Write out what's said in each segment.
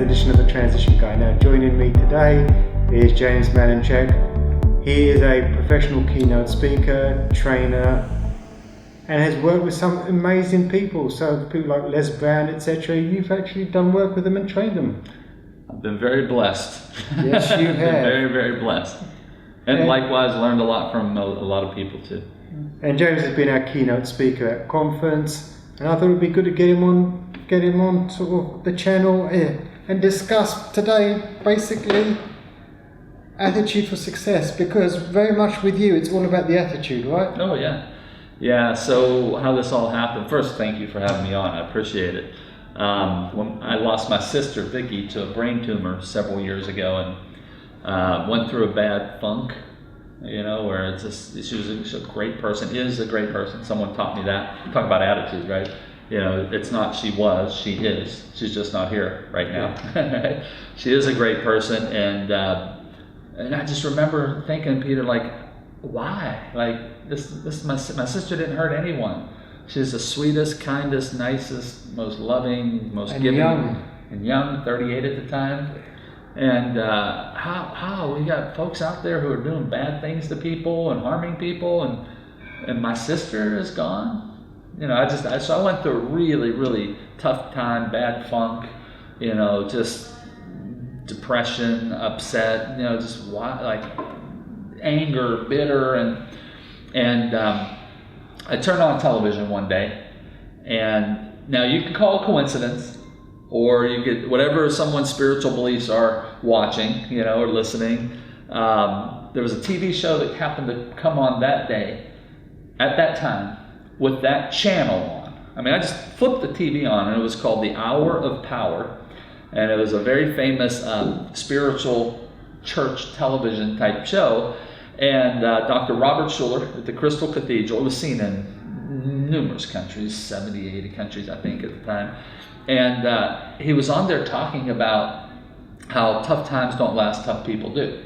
edition of The Transition Guy. Now, joining me today is James Malinchak. He is a professional keynote speaker, trainer, and has worked with some amazing people. So people like Les Brown, etc. You've actually done work with them and trained them. I've been very blessed. Yes, you have. Been very, very blessed. And likewise, learned a lot from a lot of people too. And James has been our keynote speaker at conference, and I thought it would be good to get him on sort of the channel and discuss today basically attitude for success, because very much with you it's all about the attitude, right? Oh yeah. So how this all happened, first thank you for having me on, I appreciate it. When I lost my sister Vicky to a brain tumor several years ago, and went through a bad funk, where it's just, she was a great person, is a great person. Someone taught me that. Talk about attitude, right? It's not she was, she is. She's just not here right now. She is a great person, and I just remember thinking, Peter, like, why? Like this my sister didn't hurt anyone. She's the sweetest, kindest, nicest, most loving, most giving, young, 38 at the time. And how we got folks out there who are doing bad things to people and harming people, and my sister is gone. So I went through a really, really tough time, bad funk, just depression, upset, just like anger, bitter, and I turned on television one day, and now you can call it coincidence, or you get whatever someone's spiritual beliefs are watching, or listening. There was a TV show that happened to come on that day, at that time, with that channel on. I mean, I just flipped the TV on, and it was called The Hour of Power, and it was a very famous spiritual church television type show. And Dr. Robert Schuller at the Crystal Cathedral, it was seen in numerous countries, 70, 80 countries, I think, at the time. And he was on there talking about how tough times don't last, tough people do.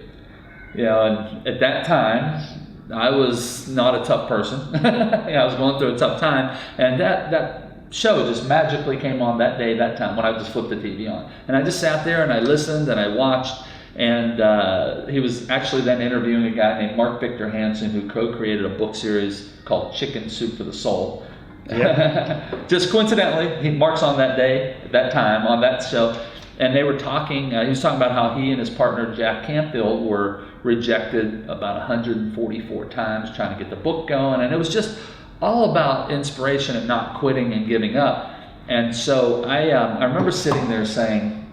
And at that time, I was not a tough person. I was going through a tough time, and that show just magically came on that day, that time, when I just flipped the TV on. And I just sat there and I listened and I watched, and he was actually then interviewing a guy named Mark Victor Hansen, who co-created a book series called Chicken Soup for the Soul. Yep. Just coincidentally, Mark's on that day, at that time, on that show, and they were talking, he was talking about how he and his partner Jack Canfield were rejected about 144 times trying to get the book going, and it was just all about inspiration and not quitting and giving up. And so I remember sitting there saying,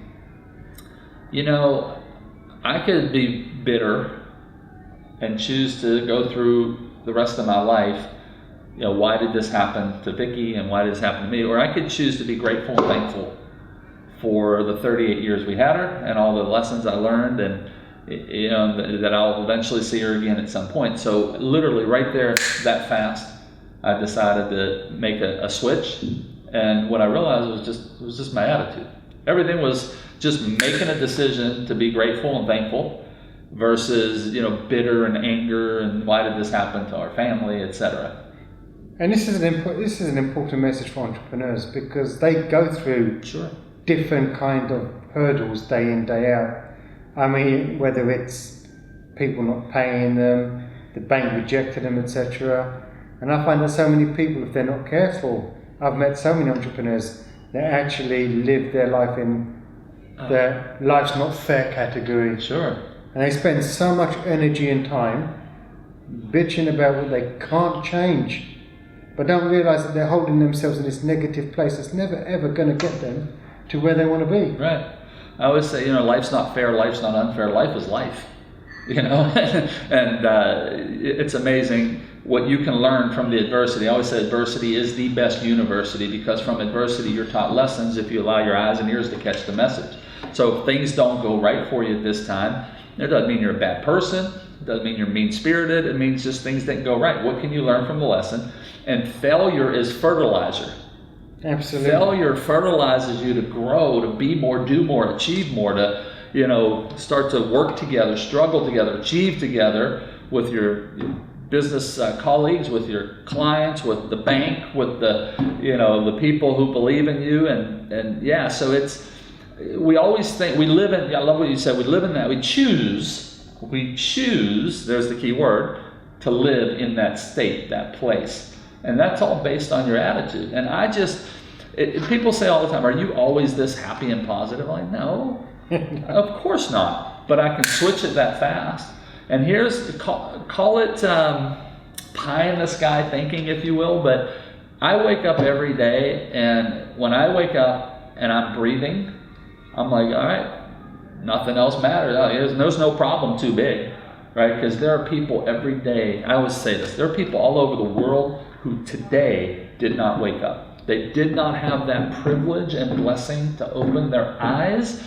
I could be bitter and choose to go through the rest of my life, why did this happen to Vicky and why did this happen to me? Or I could choose to be grateful and thankful for the 38 years we had her and all the lessons I learned, and that I'll eventually see her again at some point. So literally right there, that fast, I decided to make a switch, and what I realized was just my attitude. Everything was just making a decision to be grateful and thankful versus bitter and anger and why did this happen to our family, etc. And this is an important message for entrepreneurs, because they go through different kind of hurdles day in, day out. I mean, whether it's people not paying them, the bank rejected them, etc. And I find that so many people, if they're not careful, I've met so many entrepreneurs that actually live their life in the life's not fair category. Sure. And they spend so much energy and time bitching about what they can't change, but don't realize that they're holding themselves in this negative place that's never ever going to get them to where they want to be. Right. I always say, life's not fair, life's not unfair, life is life. And it's amazing what you can learn from the adversity. I always say adversity is the best university, because from adversity you're taught lessons if you allow your eyes and ears to catch the message. So if things don't go right for you at this time, it doesn't mean you're a bad person, it doesn't mean you're mean-spirited, it means just things didn't go right. What can you learn from the lesson? And failure is fertilizer. Absolutely. Failure fertilizes you to grow, to be more, do more, achieve more, to start to work together, struggle together, achieve together with your business colleagues, with your clients, with the bank, with the people who believe in you, and so it's we always think we live in, I love what you said, we live in that, we choose, there's the key word, to live in that state, that place. And that's all based on your attitude. And I just, people say all the time, are you always this happy and positive? I'm like, no, of course not. But I can switch it that fast. And here's, call it pie in the sky thinking, if you will, but I wake up every day, and when I wake up and I'm breathing, I'm like, all right, nothing else matters. There's no problem too big, right? Because there are people every day, I always say this, there are people all over the world who today did not wake up. They did not have that privilege and blessing to open their eyes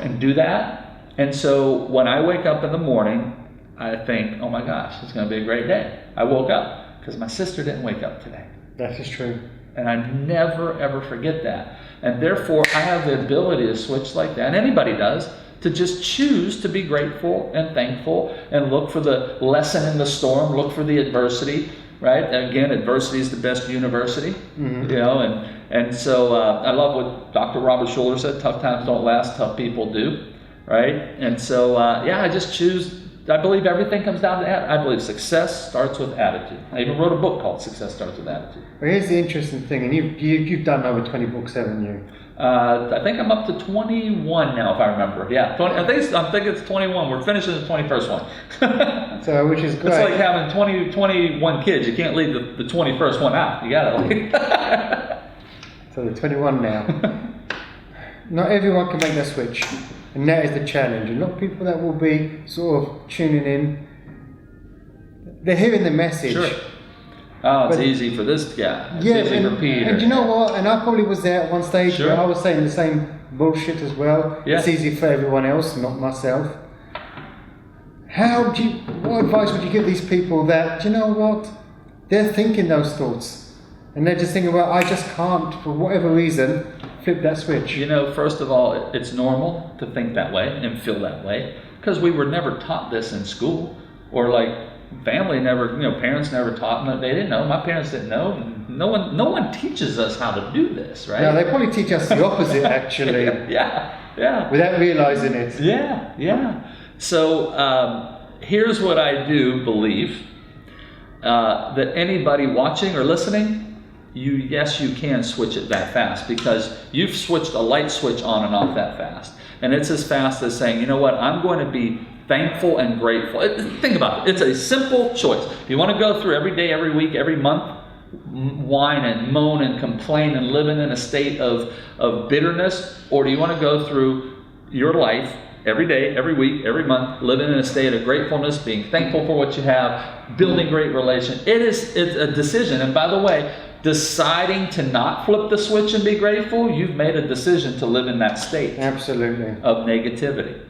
and do that. And so when I wake up in the morning, I think, oh my gosh, it's going to be a great day. I woke up because my sister didn't wake up today. That is true. And I never, ever forget that. And therefore, I have the ability to switch like that, and anybody does, to just choose to be grateful and thankful and look for the lesson in the storm, look for the adversity, right? Again, adversity is the best university, you know, and so I love what Dr. Robert Schuller said, tough times don't last, tough people do, right? And so, I just choose. I believe everything comes down to attitude. I believe success starts with attitude. I even wrote a book called Success Starts with Attitude. Well, here's the interesting thing, and you've done over 20 books, haven't you? I think I'm up to 21 now, if I remember. Yeah, 20, I think it's 21. We're finishing the 21st one. So, which is great. It's like having 21 kids. You can't leave the 21st one out. You got to. So they're 21 now. Not everyone can make that switch. And that is the challenge. A lot of people that will be sort of tuning in, they're hearing the message. Sure. Oh, it's easy for this guy. It's easy for Peter. And you know what? And I probably was there at one stage where I was saying the same bullshit as well. Yeah. It's easy for everyone else, not myself. What advice would you give these people that, you know what? They're thinking those thoughts. And they're just thinking, well, I just can't, for whatever reason, flip that switch. You know, first of all, it's normal to think that way and feel that way because we were never taught this in school, or like family never, parents never taught them. They didn't know. My parents didn't know. No one teaches us how to do this, right? No, they probably teach us the opposite, actually. Yeah. Without realizing it. Yeah. So here's what I do believe, that anybody watching or listening, you can switch it that fast because you've switched a light switch on and off that fast. And it's as fast as saying, you know what, I'm going to be thankful and grateful. Think about it. It's a simple choice. If you want to go through every day, every week, every month, whine and moan and complain and living in a state of bitterness, or do you want to go through your life every day, every week, every month, living in a state of gratefulness, being thankful for what you have, building great relations? It's a decision. And by the way, deciding to not flip the switch and be grateful, you've made a decision to live in that state. Absolutely. Of negativity.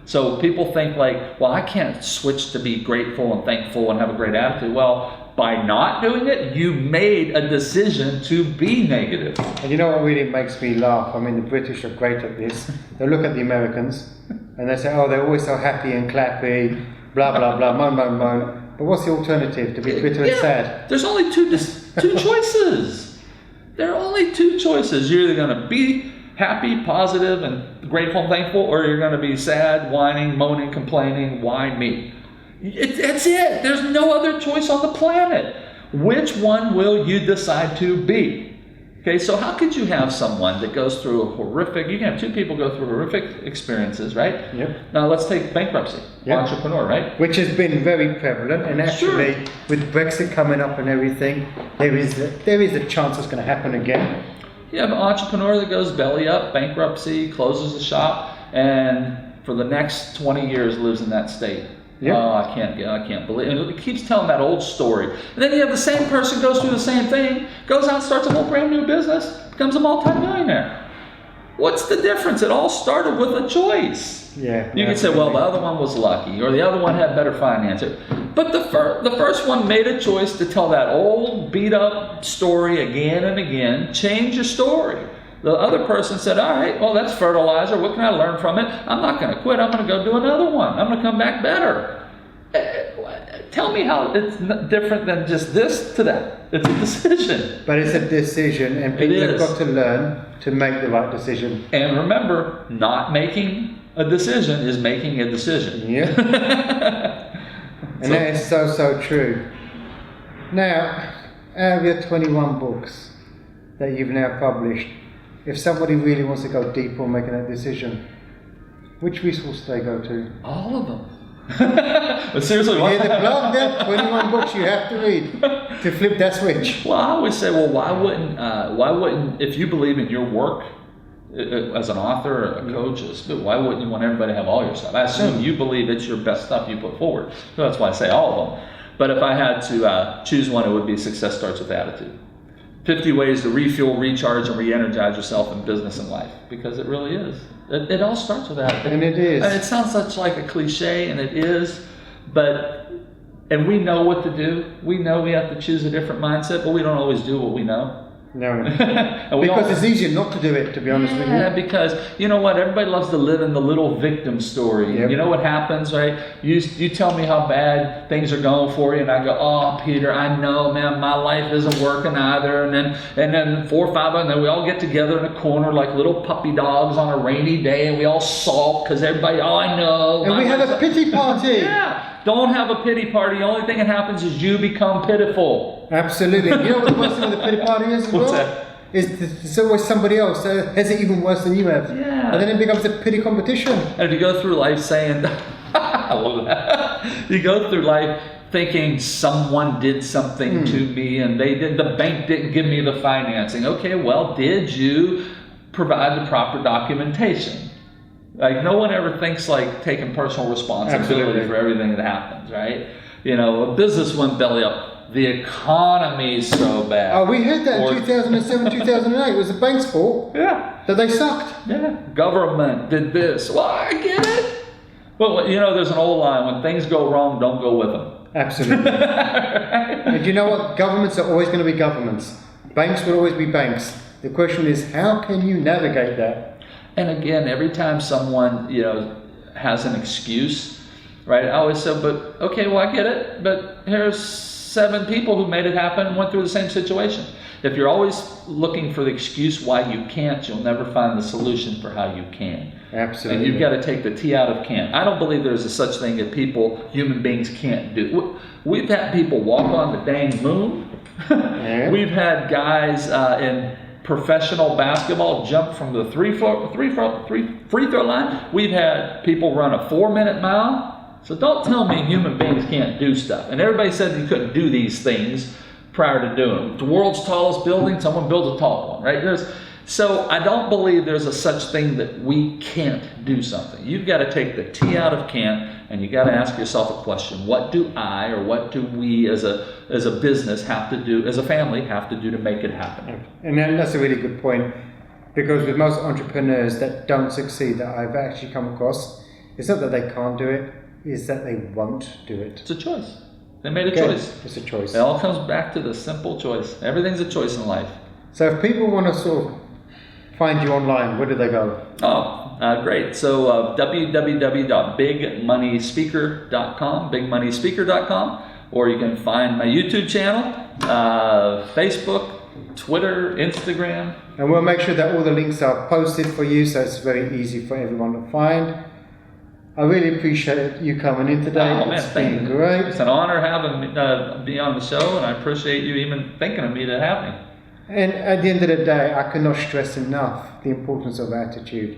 So people think like, well, I can't switch to be grateful and thankful and have a great attitude. Well, by not doing it, you made a decision to be negative. And you know what really makes me laugh? I mean, the British are great at this. They look at the Americans and they say, oh, they're always so happy and clappy, blah, blah, blah, moan. But what's the alternative? To be bitter and sad? There's only two choices. There are only two choices. You're either going to be happy, positive, and grateful and thankful, or you're going to be sad, whining, moaning, complaining, why me? That's it. There's no other choice on the planet. Which one will you decide to be? Okay, so how could you have someone that goes through a horrific, you can have two people go through horrific experiences, right? Yep. Now let's take bankruptcy, entrepreneur, right? Which has been very prevalent, and actually with Brexit coming up and everything, there is a chance it's going to happen again. You have an entrepreneur that goes belly up, bankruptcy, closes the shop, and for the next 20 years lives in that state. Yep. Oh, I can't believe it. It keeps telling that old story. And then you have the same person goes through the same thing, goes out and starts a whole brand new business, becomes a multi-millionaire. What's the difference? It all started with a choice. Yeah. You can say, well, the other one was lucky, or the other one had better finances. But the first one made a choice to tell that old beat-up story again and again. Change your story. The other person said, all right, well, that's fertilizer. What can I learn from it? I'm not going to quit. I'm going to go do another one. I'm going to come back better. tell me how it's different than just this to that. It's a decision. But it's a decision, and people have got to learn to make the right decision. And remember, not making a decision is making a decision. Yeah. And that is so true. Now, out of your 21 books that you've now published, if somebody really wants to go deeper on making that decision, which resource do they go to? All of them. But seriously, you hear the plug there? 21 books you have to read to flip that switch. Well, I always say, well, why wouldn't, if you believe in your work as an author, a coach, why wouldn't you want everybody to have all your stuff? I assume you believe it's your best stuff you put forward. So that's why I say all of them. But if I had to choose one, it would be Success Starts with Attitude. 50 ways to refuel, recharge, and re-energize yourself in business and life. Because it really is. It all starts with attitude. And it is. And it sounds such like a cliche, and it is. And we know what to do. We know we have to choose a different mindset, but we don't always do what we know. No. Because it's easier not to do it, to be honest with you. Yeah, because you know what? Everybody loves to live in the little victim story. Yep. You know what happens, right? You tell me how bad things are going for you, and I go, oh, Peter, I know, man, my life isn't working either. And then 4 or 5 of them, and then we all get together in a corner like little puppy dogs on a rainy day, and we all sulk because everybody, oh, I know. And we have a pity party. Yeah. Don't have a pity party. The only thing that happens is you become pitiful. Absolutely. You know what the worst thing with a pity party is as well? What's that? It's always somebody else has it even worse than you have. Yeah. And then it becomes a pity competition. And if you go through life saying, I love that. You go through life thinking someone did something to me and the bank didn't give me the financing. Okay, well, did you provide the proper documentation? Like, no one ever thinks like taking personal responsibility for everything that happens, right? You know, a business went belly up. The economy's so bad. Oh, we heard that in 2007, 2008. It was the bank's fault. Yeah. That they sucked. Yeah. Government did this. Well, I get it. Well, you know, there's an old line, when things go wrong, don't go with them. Absolutely. And you know what? Governments are always going to be governments. Banks will always be banks. The question is, how can you navigate that? And again, every time someone, you know, has an excuse, right? I always say, but okay, well, I get it, but here's 7 people who made it happen and went through the same situation. If you're always looking for the excuse why you can't, you'll never find the solution for how you can. Absolutely. And you've got to take the T out of can't. I don't believe there's a such thing that human beings can't do. We've had people walk on the dang moon. Yeah. We've had guys in professional basketball jump from the free throw line. We've had people run a 4-minute mile. So don't tell me human beings can't do stuff. And everybody said you couldn't do these things prior to doing them. The world's tallest building, someone builds a tall one, right? So I don't believe there's a such thing that we can't do something. You've got to take the T out of can't, and you got to ask yourself a question. What do I, or what do we as a business have to do, as a family have to do to make it happen? And that's a really good point, because with most entrepreneurs that don't succeed that I've actually come across, it's not that they can't do it, it's that they won't do it. It's a choice. They made a choice. It's a choice. It all comes back to the simple choice. Everything's a choice in life. So if people want to sort of find you online, where do they go? Oh, great. So www.bigmoneyspeaker.com, bigmoneyspeaker.com, or you can find my YouTube channel, Facebook, Twitter, Instagram. And we'll make sure that all the links are posted for you, so it's very easy for everyone to find. I really appreciate you coming in today. Oh, man, it's been great. It's an honor having me on the show, and I appreciate you even thinking of me to have me. And at the end of the day, I cannot stress enough the importance of attitude.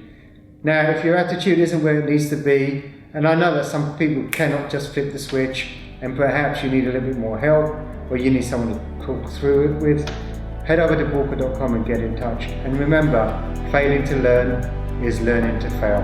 Now, if your attitude isn't where it needs to be, and I know that some people cannot just flip the switch, and perhaps you need a little bit more help, or you need someone to talk through it with, head over to Boolkah.com and get in touch. And remember, failing to learn is learning to fail.